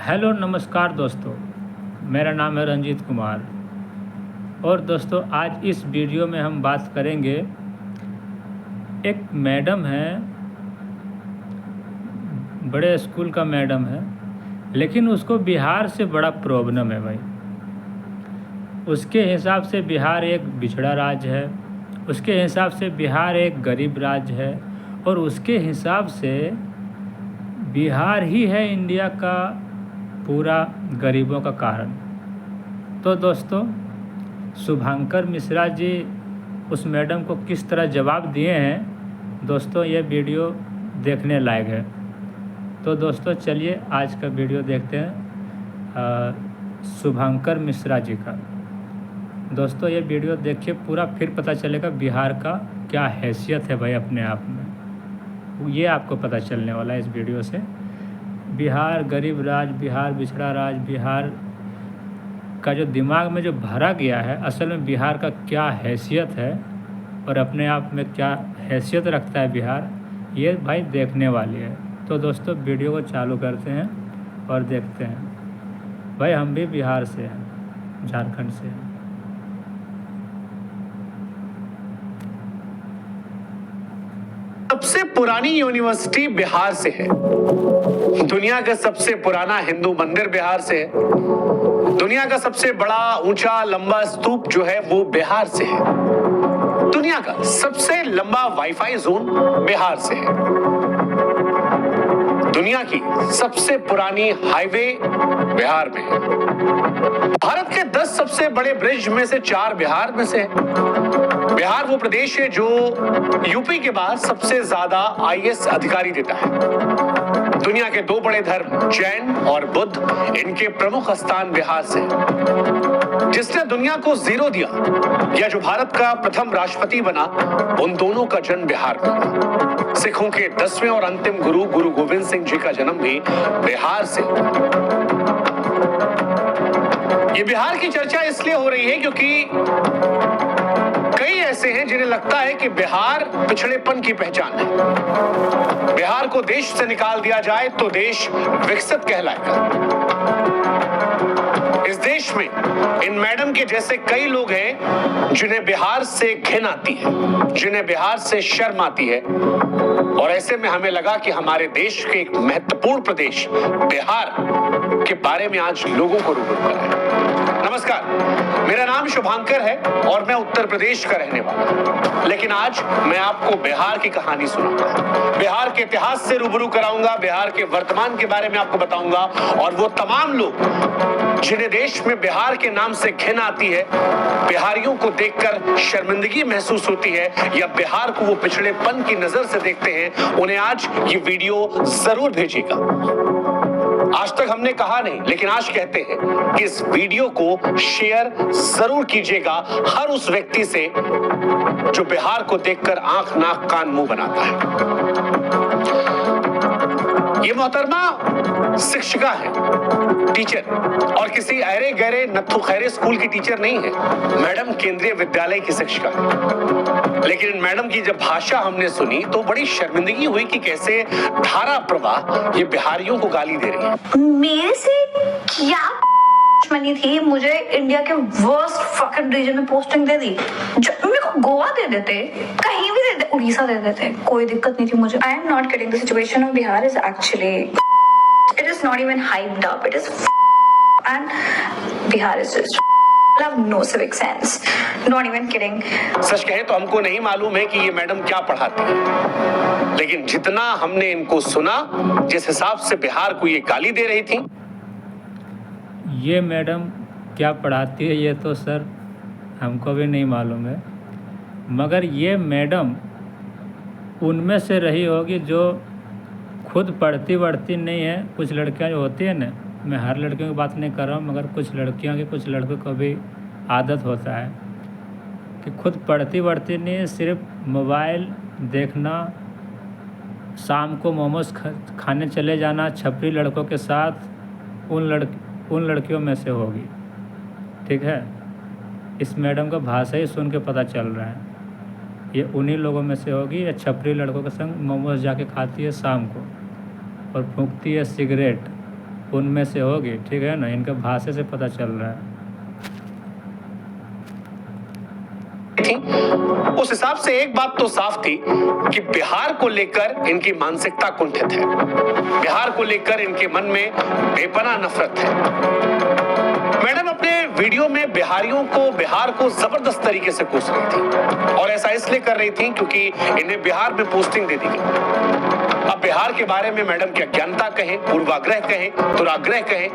Hello नमस्कार दोस्तों, मेरा नाम है रंजीत कुमार। और दोस्तों, आज इस वीडियो में हम बात करेंगे। एक मैडम है, बड़े स्कूल का मैडम है, लेकिन उसको बिहार से बड़ा प्रॉब्लम है भाई। उसके हिसाब से बिहार एक बिछड़ा राज्य है, उसके हिसाब से बिहार एक गरीब राज्य है, और उसके हिसाब से बिहार ही है इंडिया का पूरा गरीबों का कारण। तो दोस्तों, शुभांकर मिश्रा जी उस मैडम को किस तरह जवाब दिए हैं, दोस्तों ये वीडियो देखने लायक है। तो दोस्तों चलिए आज का वीडियो देखते हैं शुभांकर मिश्रा जी का। दोस्तों ये वीडियो देखिए पूरा, फिर पता चलेगा बिहार का क्या हैसियत है भाई अपने आप में। ये आपको पता चलने वाला है इस वीडियो से। बिहार गरीब राज्य, बिहार बिछड़ा राज्य, बिहार का जो दिमाग में जो भरा गया है, असल में बिहार का क्या हैसियत है और अपने आप में क्या हैसियत रखता है बिहार, ये भाई देखने वाली है। तो दोस्तों वीडियो को चालू करते हैं और देखते हैं। भाई हम भी बिहार से हैं, झारखंड से हैं। सबसे पुरानी यूनिवर्सिटी बिहार से है। दुनिया का सबसे पुराना हिंदू मंदिर बिहार से है। दुनिया का सबसे बड़ा ऊंचा लंबा स्तूप जो है वो बिहार से है। दुनिया का सबसे लंबा वाईफाई जोन बिहार से है। दुनिया की सबसे पुरानी हाईवे बिहार में है। भारत के 10 सबसे बड़े ब्रिज में से 4 बिहार में से है। बिहार वो प्रदेश है जो यूपी के बाद सबसे ज्यादा आईएएस अधिकारी देता है। दुनिया के 2 बड़े धर्म जैन और बुद्ध, इनके प्रमुख स्थान बिहार से है। जिसने दुनिया को जीरो दिया या जो भारत का प्रथम राष्ट्रपति बना, उन दोनों का जन्म बिहार में हुआ। सिखों के 10वें और अंतिम गुरु गुरु गोविंद सिंह जी का जन्म भी बिहार से हुआ। ये बिहार की चर्चा इसलिए हो रही है क्योंकि कई ऐसे हैं जिन्हें लगता है कि बिहार पिछड़ेपन की पहचान है। बिहार को देश से निकाल दिया जाए तो देश विकसित कहलाएगा। इस देश में इन मैडम के जैसे कई लोग हैं जिन्हें बिहार से घिन आती है, जिन्हें बिहार से शर्म आती है। और ऐसे में हमें लगा कि हमारे देश के एक महत्वपूर्ण प्रदेश बिहार के बारे में आज लोगों को रूबरू कराएं। नमस्कार, मेरा नाम शुभांकर है और मैं उत्तर प्रदेश का रहने वाला हूं। लेकिन आज मैं आपको बिहार की कहानी सुनाऊंगा, बिहार के इतिहास से रूबरू कराऊंगा, बिहार के वर्तमान के बारे में आपको बताऊंगा। और वो तमाम लोग जिन्हें देश में बिहार के नाम से घिन आती है, बिहारियों को देखकर शर्मिंदगी महसूस होती है या बिहार को वो पिछड़ेपन की नजर से देखते हैं, उन्हें आज ये वीडियो जरूर भेजिएगा। आज तक हमने कहा नहीं, लेकिन आज कहते हैं कि इस वीडियो को शेयर जरूर कीजिएगा हर उस व्यक्ति से जो बिहार को देखकर आंख नाक कान मुंह बनाता है। ये मोहतरमा शिक्षिका है, टीचर, और किसी अरे गहरे नत्थु खैरे स्कूल की टीचर नहीं है। मैडम केंद्रीय विद्यालय की शिक्षिका है। लेकिन मैडम की जब भाषा हमने सुनी तो बड़ी शर्मिंदगी हुई कि कैसे धारा प्रवाह ये बिहारियों को गाली दे रही है। मेरे से क्या दुश्मनी थी? मुझे इंडिया के वर्स्ट फकिंग रीजन में पोस्टिंग दे दी। मेरे को गोवा दे देते, कहीं भी दे दे, उड़ीसा दे देते, कोई दिक्कत नहीं थी मुझे। I am not kidding, the situation of Bihar is actually, it is not even hyped up, it is and Bihar is just have no civic sense, not even kidding। सच कहें तो हमको नहीं मालूम है कि ये मैडम क्या पढ़ाती है, लेकिन जितना हमने इनको सुना, जिस हिसाब से बिहार को ये गाली दे रही थी। ये मैडम क्या पढ़ाती है ये तो सर हमको भी नहीं मालूम है, मगर ये मैडम उनमें से रही होगी जो खुद पढ़ती वढ़ती नहीं है। कुछ लड़कियां जो होती है ना, मैं हर लड़कियों की बात नहीं कर रहा हूँ, मगर कुछ लड़कियों की, कुछ लड़कों को भी आदत होता है कि खुद पढ़ती वढ़ती नहीं है, सिर्फ मोबाइल देखना, शाम को मोमोज खाने चले जाना छपरी लड़कों के साथ, उन लड़कियों में से होगी। ठीक है, इस मैडम का भाषा ही सुन के पता चल रहा है ये उन्हीं लोगों में से होगी। या छपरी लड़कों के संग मोमोज जाके खाती है शाम को और फूंकती है सिगरेट उनमें से होगी, ठीक है ना, इनका भाषा से पता चल रहा है। थी उस हिसाब से एक बात तो साफ थी कि बिहार को लेकर इनकी मानसिकता कुंठित है, बिहार को लेकर इनके मन में बेपनाह नफरत है। मैडम अपने वीडियो में बिहार को जबरदस्त तरीके से कोस रही थी और ऐसा इसलिए कर रही थी क्योंकि इन्हें बिहार में पोस्टिंग दे दी गई। अब बिहार के बारे में मैडम की अज्ञानता कहें, पूर्वाग्रह कहें, दुराग्रह कहें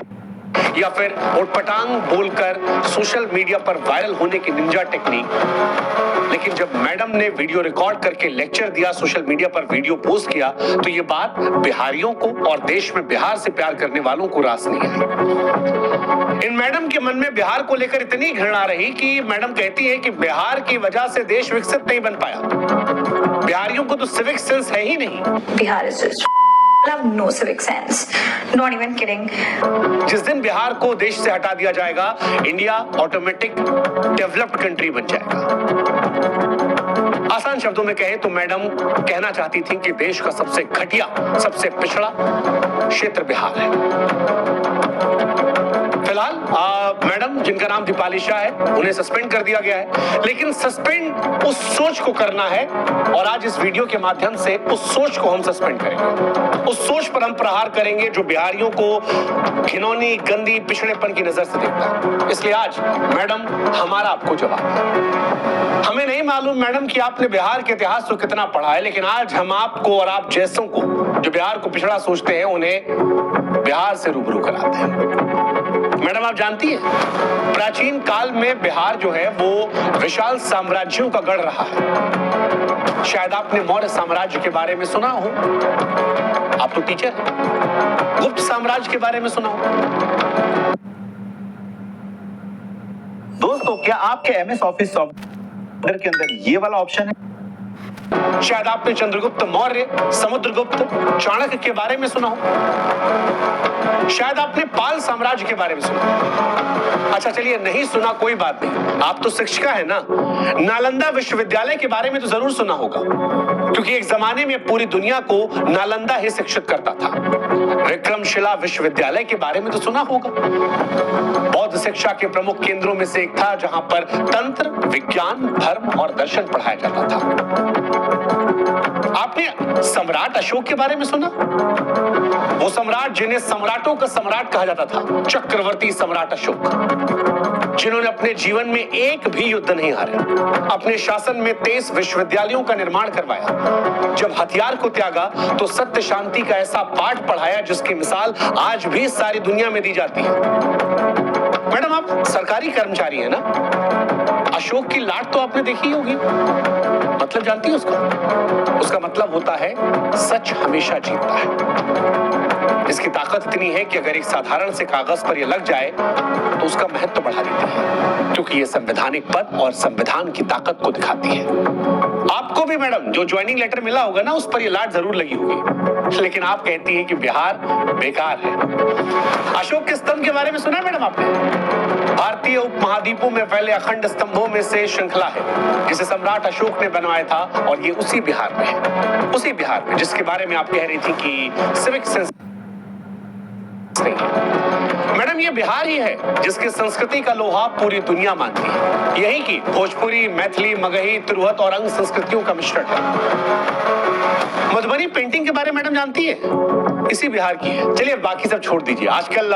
या फिर उटपटांग बोलकर सोशल मीडिया पर वायरल होने की निंजा टेक्निक, लेकिन जब मैडम ने वीडियो रिकॉर्ड करके लेक्चर दिया, सोशल मीडिया पर वीडियो पोस्ट किया, तो ये बात बिहारियों को और देश में बिहार से प्यार करने वालों को रास नहीं आई। इन मैडम के मन में बिहार को लेकर इतनी घृणा रही कि मैडम कहती है कि बिहार की वजह से देश विकसित नहीं बन पाया, बिहारियों को तो सिविक सेंस है ही नहीं। Bihar is just have no civic sense, not even kidding. जिस दिन बिहार को देश से हटा दिया जाएगा, इंडिया ऑटोमेटिक डेवलप्ड कंट्री बन जाएगा। आसान शब्दों में कहें तो मैडम कहना चाहती थी कि देश का सबसे घटिया, सबसे पिछड़ा क्षेत्र बिहार है। फिलहाल मैडम जिनका नाम दीपाली शाह है, उन्हें सस्पेंड कर दिया गया है, लेकिन सस्पेंड उस सोच को करना है और आज इस वीडियो के माध्यम से उस सोच को हम सस्पेंड करेंगे, उस सोच पर हम प्रहार करेंगे जो बिहारियों को घिनौनी, गंदी, पिछड़ेपन की नजर से देखता है। इसलिए आज मैडम हमारा आपको जवाब है। हमें नहीं मालूम मैडम कि आपने बिहार के इतिहास को कितना पढ़ा है, लेकिन आज हम आपको और आप जैसों को जो बिहार को पिछड़ा सोचते हैं उन्हें बिहार से रूबरू कराते हैं। मैडम आप जानती हैं प्राचीन काल में बिहार जो है वो विशाल साम्राज्यों का गढ़ रहा है। शायद आपने मौर्य साम्राज्य के बारे में सुना हो, आप तो टीचर हैं। गुप्त साम्राज्य के बारे में सुना हो? दोस्तों क्या आपके एमएस ऑफिस सॉफ्टवेयर के अंदर ये वाला ऑप्शन है? शायद आपने चंद्रगुप्त मौर्य, समुद्रगुप्त, चाणक्य के बारे में सुना हो। शायद आपने पाल साम्राज्य के बारे में सुना। अच्छा चलिए, नहीं सुना कोई बात नहीं, आप तो शिक्षिका है ना। नालंदा विश्वविद्यालय के बारे में तो जरूर सुना होगा, क्योंकि एक जमाने में पूरी दुनिया को नालंदा ही शिक्षित करता था। विक्रमशिला विश्वविद्यालय के बारे में तो सुना होगा, बौद्ध शिक्षा के प्रमुख केंद्रों में से एक था, जहां पर तंत्र, विज्ञान, धर्म और दर्शन पढ़ाया जाता था। आपने सम्राट अशोक के बारे में सुना? वो सम्राट जिन्हें सम्राटों का सम्राट कहा जाता था, चक्रवर्ती सम्राट अशोक, जिन्होंने अपने जीवन में एक भी युद्ध नहीं हारे, अपने शासन में 23 विश्वविद्यालयों का निर्माण करवाया, जब हथियार को त्यागा तो सत्य शांति का ऐसा पाठ पढ़ाया जिसकी मिसाल आज भी सारी दुनिया में दी जाती है। मैडम आप सरकारी कर्मचारी हैं ना, अशोक की लाट तो आपने देखी होगी। मतलब जानती है उसका मतलब होता है सच हमेशा जीतता है। इसकी ताकत इतनी है कि अगर एक साधारण से कागज पर यह लग जाए तो उसका महत्व बढ़ा देती है, क्योंकि यह संवैधानिक पद और संविधान की ताकत को दिखाती है। आपको भी मैडम जो ज्वाइनिंग लेटर मिला होगा ना, उस पर यह लाट जरूर लगी होगी, लेकिन आप कहती हैं कि बिहार बेकार है। अशोक के स्तंभ के बारे में सुना मैडम आपने? भारतीय उपमहाद्वीपों में फैले अखंड स्तंभों में से श्रृंखला है जिसे सम्राट अशोक ने बनवाया था, और ये उसी बिहार में है, उसी बिहार में जिसके बारे में आप कह रही थी कि सिविक सेंस नहीं है। मैडम ये बिहार ही है जिसकी संस्कृति का लोहा पूरी दुनिया मानती है। यही की भोजपुरी, मैथिली, मगही, तिरहुत और अंग संस्कृतियों का मिश्रण है। मधुबनी पेंटिंग के बारे में मैडम जानती है? इसी बिहार की है। चलिए बाकी सब छोड़ दीजिए, आजकल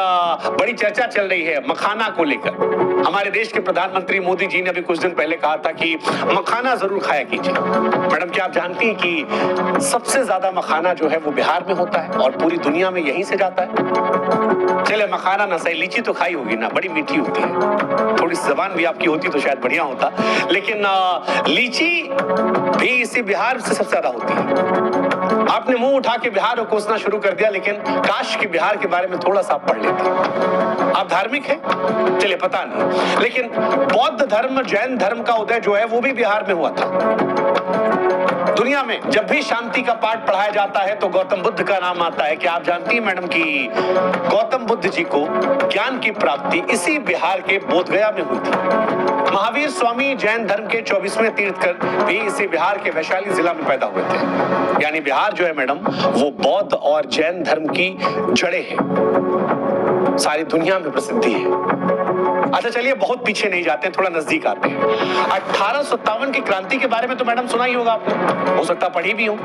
बड़ी चर्चा चल रही है मखाना को लेकर। हमारे देश के प्रधानमंत्री मोदी जी ने अभी कुछ दिन पहले कहा था कि मखाना जरूर खाया कीजिए। मैडम क्या आप जानती हैं कि सबसे ज्यादा मखाना जो है वो बिहार में होता है और पूरी दुनिया में यहीं से जाता है? चले मखाना ना सही, लीची तो खाई होगी ना, बड़ी मीठी होती है। थोड़ी जबान भी आपकी होती तो शायद बढ़िया होता, लेकिन लीची भी इसी बिहार से सबसे ज्यादा होती है। आपने मुंह उठा के बिहार को कोसना शुरू कर दिया, लेकिन काश कि बिहार के बारे में थोड़ा सा पढ़ लेते। आप धार्मिक हैं? चलिए पता नहीं, लेकिन बौद्ध धर्म, जैन धर्म का उदय जो है वो भी बिहार में हुआ था। दुनिया में जब भी शांति का पाठ पढ़ाया जाता है तो गौतम बुद्ध का नाम आता है। क्या आप जानती हैं मैडम कि गौतम बुद्ध जी को ज्ञान की प्राप्ति इसी बिहार के बोधगया में हुई थी। महावीर स्वामी जैन धर्म के 24वें तीर्थंकर भी इसी बिहार के वैशाली जिला में पैदा हुए थे। यानी बिहार जो है मैडम वो बौद्ध और जैन धर्म की जड़ें हैं। सारी दुनिया में प्रसिद्धि है। अच्छा चलिए बहुत पीछे नहीं जाते हैं, थोड़ा नजदीक आते हैं। 1857 की क्रांति के बारे में तो मैडम सुना ही होगा आपने, हो सकता पढ़ी भी हो।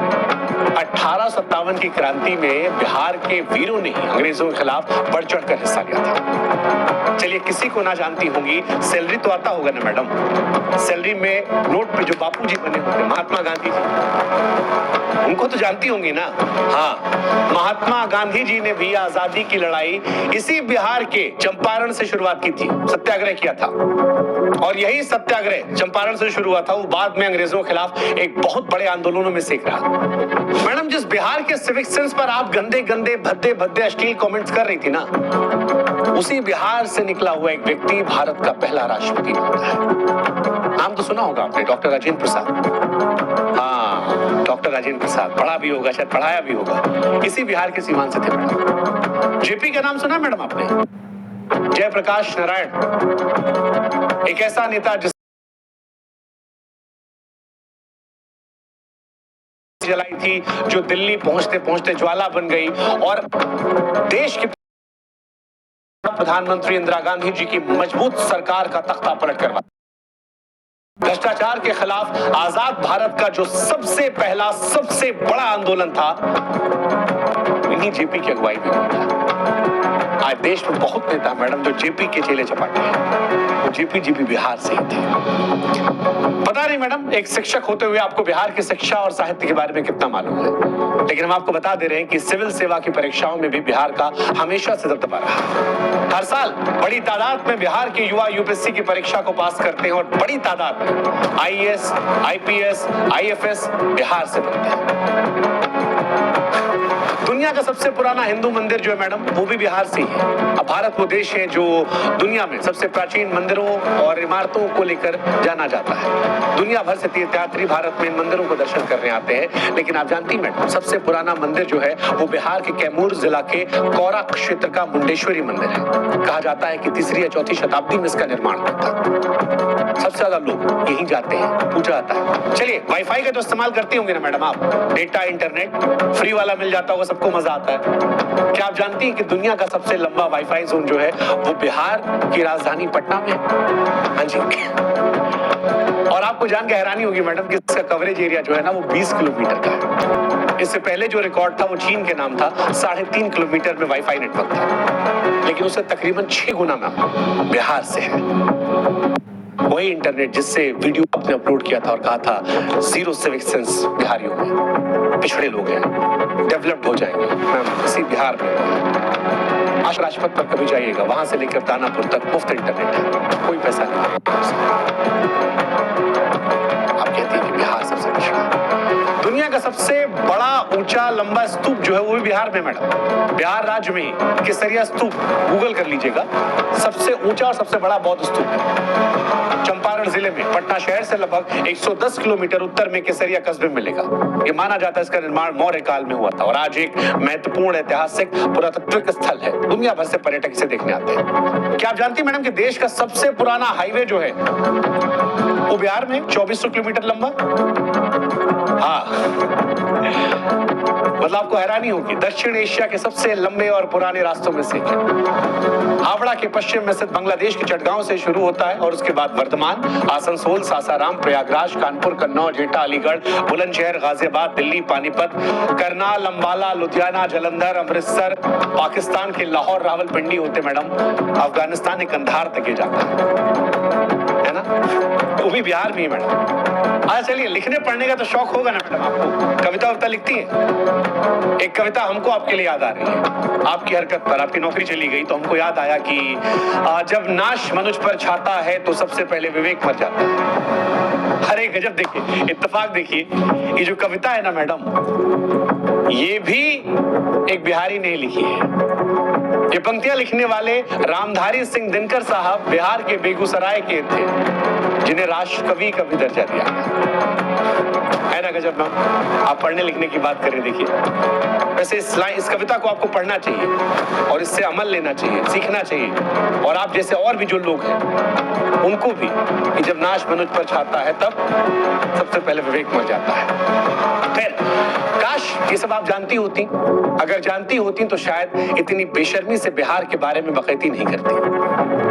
1857 की क्रांति में बिहार के वीरों ने ही अंग्रेजों के खिलाफ बढ़ चढ़कर हिस्सा लिया था। चलिए किसी को ना जानती होंगी, सैलरी तो आता होगा ना मैडम, सैलरी में नोट पे जो बापूजी बने होते महात्मा गांधी जी, उनको तो जानती होंगी ना। हाँ, महात्मा गांधी जी ने भी आजादी की लड़ाई इसी बिहार के चंपारण से शुरुआत की थी, सत्याग्रह किया था। और यही सत्याग्रह चंपारण से शुरू हुआ था, वो बाद में अंग्रेजों के खिलाफ एक बहुत बड़े आंदोलनों में सेक रहा। मैडम जिस बिहार के सिविक सेंस पर आप गंदे गंदे भद्दे भद्दे अश्लील कमेंट्स कर रही थी ना, उसी बिहार से निकला हुआ एक व्यक्ति भारत का पहला राष्ट्रपति बनता है। नाम तो सुना होगा आपने, डॉक्टर राजेंद्र प्रसाद। हाँ, डॉक्टर राजेंद्र प्रसाद, पढ़ा भी होगा, शायद पढ़ाया भी होगा, इसी बिहार के सीमांत से थे मैडम। जेपी का नाम सुना मैडम आपने? जयप्रकाश नारायण, एक ऐसा नेता जिस जलाई थी जो दिल्ली पहुंचते पहुंचते ज्वाला बन गई और देश के प्रधानमंत्री इंदिरा गांधी जी की मजबूत सरकार का तख्ता पलट करवा। भ्रष्टाचार के खिलाफ आजाद भारत का जो सबसे पहला सबसे बड़ा आंदोलन था, इन्हीं जेपी की अगुवाई में हुआ था। आज देश में बहुत नेता मैडम जो जेपी के चेले चपाटे हैं, वो जेपी जी भी बिहार से ही थे। पता नहीं मैडम, एक शिक्षक होते हुए आपको बिहार की शिक्षा और साहित्य के बारे में कितना मालूम है, लेकिन हम आपको बता दे रहे हैं कि सिविल सेवा की परीक्षाओं में भी बिहार का हमेशा से दबदबा रहा। हर साल बड़ी तादाद में बिहार के युवा यूपीएससी की परीक्षा को पास करते हैं और बड़ी तादाद में आईएएस, आईपीएस, आईएफएस बिहार से बनते हैं। दुनिया का सबसे पुराना हिंदू मंदिर जो है मैडम, वो भी बिहार से ही है। अब भारत वो देश है जो दुनिया में सबसे प्राचीन मंदिरों और इमारतों को लेकर जाना जाता है। दुनिया भर से तीर्थयात्री भारत में इन मंदिरों को दर्शन करने आते हैं, लेकिन आप जानती हैं मैडम, सबसे पुराना मंदिर जो है वो बिहार के कैमूर जिला के कौरा क्षेत्र का मुंडेश्वरी मंदिर है। कहा जाता है कि 3री या 4वीं शताब्दी में इसका निर्माण हुआ था। सबसे ज्यादा लोग यहीं जाते हैं, पूजा जाता है। चलिए वाईफाई का तो इस्तेमाल करती होंगी ना मैडम आप, डेटा इंटरनेट फ्री वाला मिल जाता होगा, सबको मजा आता है। क्या आप जानती हैं कि दुनिया का सबसे लंबा वाईफाई जोन जो है वो बिहार की राजधानी पटना में है? हाँ जी। और आपको जान के हैरानी होगी मैडम कि इसका कवरेज एरिया जो है ना वो 20 किलोमीटर का है। इससे पहले जो रिकॉर्ड था वो चीन के नाम था, 3.5 किलोमीटर में वाईफाई नेटवर्क था, लेकिन उससे तकरीबन 6 गुना में बिहार से है। वही इंटरनेट जिससे वीडियो आपने अपलोड किया था और कहा था जीरो सिविक सेंस बिहारियों में, पिछड़े लोग हैं, डेवलप्ड हो जाएंगे। मैम इसी बिहार में आज राजपथ पर कभी जाइएगा, वहां से लेकर दानापुर तक मुफ्त इंटरनेट है, कोई पैसा नहीं। आप कहते हैं कि बिहार सबसे पिछड़ा। दुनिया का सबसे बड़ा ऊंचा लंबा स्तूप जो है वो भी बिहार में मैडम, बिहार राज्य में ही केसरिया स्तूप, गूगल कर लीजिएगा, सबसे ऊंचा और सबसे बड़ा बौद्ध स्तूप है। चंपारण जिले में पटना शहर से लगभग 110 किलोमीटर उत्तर में केसरिया कस्बे में मिलेगा। ये माना जाता है इसका निर्माण मौर्य काल में हुआ था और आज एक महत्वपूर्ण ऐतिहासिक पुरातात्विक स्थल है। दुनिया भर से पर्यटक इसे देखने आते हैं। क्या आप जानती हैं मैडम कि देश का सबसे पुराना हाईवे जो है वो बिहार में 2400 किलोमीटर लंबा? हाँ, मतलब आपको हैरानी होगी, दक्षिण एशिया के सबसे लंबे और पुराने रास्तों में से हावड़ा के पश्चिम में स्थित बांग्लादेश के चटगांव से शुरू होता है और उसके बाद वर्धमान, आसनसोल, सासाराम, प्रयागराज, कानपुर, कन्नौज, एटा, अलीगढ़, बुलंदशहर, गाजियाबाद, दिल्ली, पानीपत, करनाल, अंबाला, लुधियाना, जालंधर, अमृतसर, पाकिस्तान के लाहौर, रावलपिंडी होते मैडम अफगानिस्तान के कंधार तक ये जाता है ना, वो भी बिहार में ही मैडम। अच्छा चलिए, लिखने पढ़ने का तो शौक होगा ना मैडम आपको, कविता वविता लिखती है? एक कविता हमको आपके लिए याद आ रही है, आपकी हरकत पर, आपकी नौकरी चली गई तो हमको याद आया कि जब नाश मनुज पर छाता है तो सबसे पहले विवेक मर जाता है। अरे गजब, देखिए इत्तेफाक, देखिए ये जो कविता है ना मैडम, ये भी एक बिहारी ने लिखी है। ये पंक्तियां लिखने वाले रामधारी सिंह दिनकर साहब बिहार के बेगूसराय के थे। जिन्हें राष्ट्र कवि का भी दर्जा दिया है ना गजब ना। आप पढ़ने लिखने की बात करें, देखिए वैसे इस कविता को आपको पढ़ना चाहिए और इससे अमल लेना चाहिए, सीखना चाहिए, और आप जैसे और भी जो लोग हैं उनको भी, कि जब नाश मनुष्य पर छाता है तब सबसे पहले विवेक मर जाता है। खैर, काश ये सब आप जानती होती, अगर जानती होती तो शायद इतनी बेशर्मी से बिहार के बारे में बकैती नहीं करती।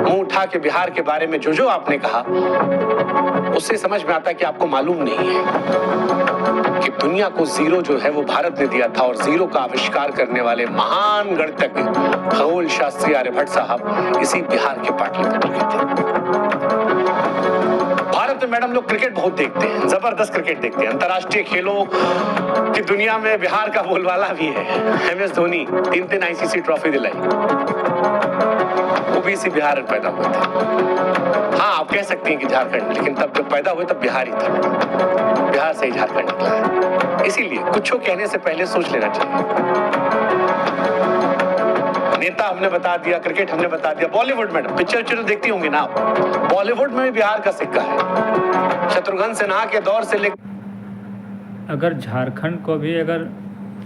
मुंह उठा के बिहार के बारे में जो आपने कहा, उससे समझ में आता है कि आपको मालूम नहीं है कि दुनिया को जीरो जो है वो भारत ने दिया था, और जीरो का आविष्कार करने वाले महान गणितज्ञ खगोल शास्त्री आर्यभट्ट साहब इसी बिहार के पाटलिपुत्र के थे। भारत में मैडम लोग क्रिकेट बहुत देखते हैं, जबरदस्त क्रिकेट देखते हैं। अंतर्राष्ट्रीय खेलों की दुनिया में बिहार का बोलबाला भी है। MS धोनी 3 ICC ट्रॉफी दिलाई, वो भी इसी बिहार में पैदा हुए थे। हाँ, आप कह सकते हैं कि झारखंड, लेकिन तब जब पैदा हुए तब बिहार ही था। बिहार से ही झारखंड निकला है। इसीलिए कुछ कहने से पहले सोच लेना चाहिए। नेता हमने बता दिया, क्रिकेट हमने बता दिया, बॉलीवुड मैडम पिक्चर देखती होंगी ना आप, बॉलीवुड में भी बिहार का सिक्का है। शत्रुघ्न सिन्हा के दौर से लेकर अगर झारखंड को भी अगर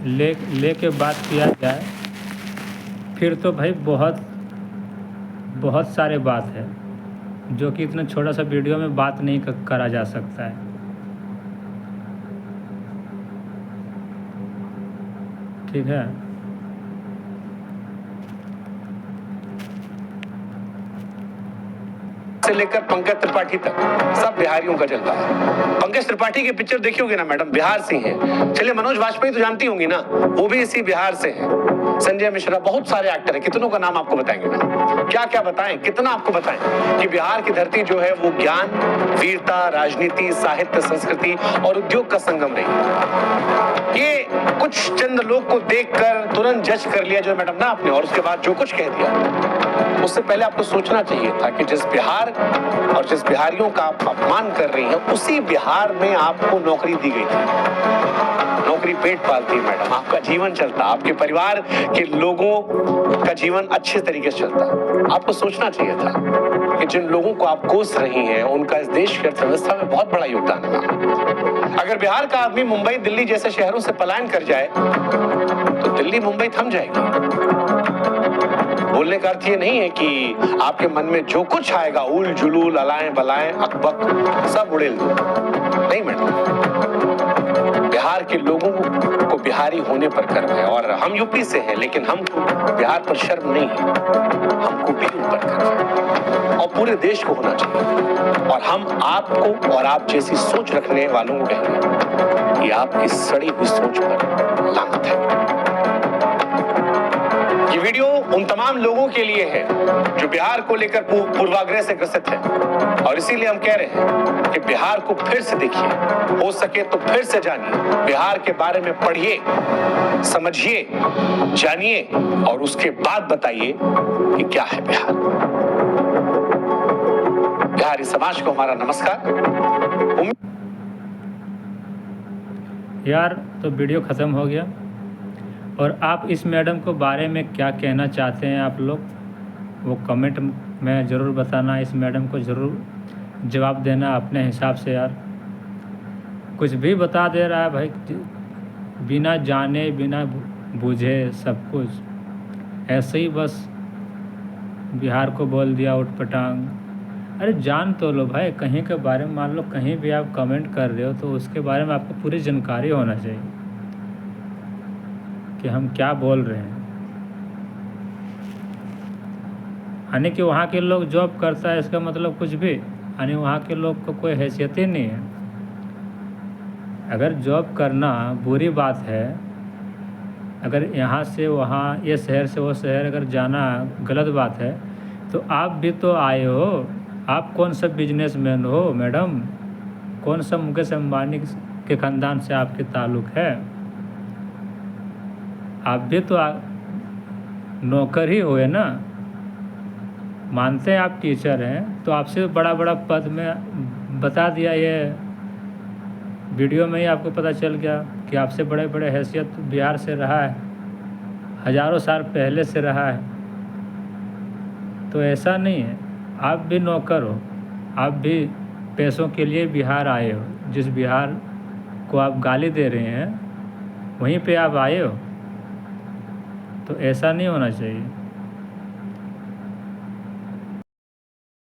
ले के बात किया जाए, फिर तो भाई बहुत सारे बात है जो कि इतना छोटा सा वीडियो में बात नहीं करा जा सकता है। ठीक है, से लेकर पंकज त्रिपाठी तक सब बिहारियों का जलवा है। पंकज त्रिपाठी के पिक्चर देखियोगे ना मैडम, बिहार से हैं। चलिए, मनोज वाजपेयी तो जानती होंगी ना, वो भी इसी बिहार से हैं। संजय मिश्रा, बहुत सारे एक्टर हैं, कितनों का नाम आपको बताएंगे ना, क्या क्या बताएं, कितना आपको बताएं कि बिहार की धरती जो है वो ज्ञान, वीरता, राजनीति, साहित्य, संस्कृति और उद्योग का संगम रही। ये कुछ चंद लोग को देखकर तुरंत जज कर लिया जो मैडम ना आपने, और उसके बाद जो कुछ कह दिया, उससे पहले आपको सोचना चाहिए था कि जिस बिहार और जिस बिहारियों का आप अपमान कर रही हैं, उसी बिहार में आपको नौकरी दी गई थी। नौकरी पेट पालती है मैडम, आपका जीवन चलता, आपके परिवार के लोगों का जीवन अच्छे तरीके से चलता। आपको सोचना चाहिए था कि जिन लोगों को आप कोस रही हैं उनका इस देश की अर्थव्यवस्था में बहुत बड़ा योगदान है। अगर बिहार का आदमी मुंबई, दिल्ली जैसे शहरों से पलायन कर जाए तो दिल्ली मुंबई थम जाएगी। बोलने का अर्थ ये नहीं है कि आपके मन में जो कुछ आएगा, उल जुलूल, अलाएं बलाएं, अकबक, सब उड़ेल दो। नहीं मैडम, बिहार के लोगों को बिहारी होने पर गर्व है, और हम यूपी से हैं, लेकिन हमको बिहार पर शर्म नहीं है, हमको भी उन पर गर्व है, और पूरे देश को होना चाहिए। और हम आपको और आप जैसी सोच रखने वालों को कहेंगे कि आपकी सड़ी हुई सोच पर लानत है। ये वीडियो उन तमाम लोगों के लिए है जो बिहार को लेकर पूर्वाग्रह से ग्रसित है, और इसीलिए हम कह रहे हैं कि बिहार को फिर से देखिए, हो सके तो फिर से जानिए, बिहार के बारे में पढ़िए, समझिए, जानिए, और उसके बाद बताइए कि क्या है बिहार। बिहारी समाज को हमारा नमस्कार। यार, तो वीडियो ख़त्म हो गया, और आप इस मैडम को बारे में क्या कहना चाहते हैं आप लोग, वो कमेंट में ज़रूर बताना। इस मैडम को ज़रूर जवाब देना अपने हिसाब से। यार, कुछ भी बता दे रहा है भाई, बिना जाने बिना बूझे सब कुछ ऐसे ही बस बिहार को बोल दिया उठपटांग। अरे जान तो लो भाई, कहीं के बारे में मान लो कहीं भी आप कमेंट कर रहे हो तो उसके बारे में आपको पूरी जानकारी होना चाहिए कि हम क्या बोल रहे हैं। यानी कि वहाँ के लोग जॉब करता है, इसका मतलब कुछ भी, यानी वहाँ के लोग को कोई हैसियत ही नहीं है। अगर जॉब करना बुरी बात है, अगर यहाँ से वहाँ, ये शहर से वो शहर अगर जाना गलत बात है, तो आप भी तो आए हो। आप कौन सा बिजनेसमैन हो मैडम, कौन सा मुकेश अंबानी के ख़ानदान से आपके ताल्लुक़ है? आप भी तो नौकर ही हुए ना। मानते हैं आप टीचर हैं, तो आपसे बड़ा बड़ा पद में बता दिया, ये वीडियो में ही आपको पता चल गया कि आपसे बड़े बड़े हैसियत बिहार से रहा है, हज़ारों साल पहले से रहा है। तो ऐसा नहीं है, आप भी नौकर हो, आप भी पैसों के लिए बिहार आए हो, जिस बिहार को आप गाली दे रहे हैं वहीं पे आप आए हो, तो ऐसा नहीं होना चाहिए।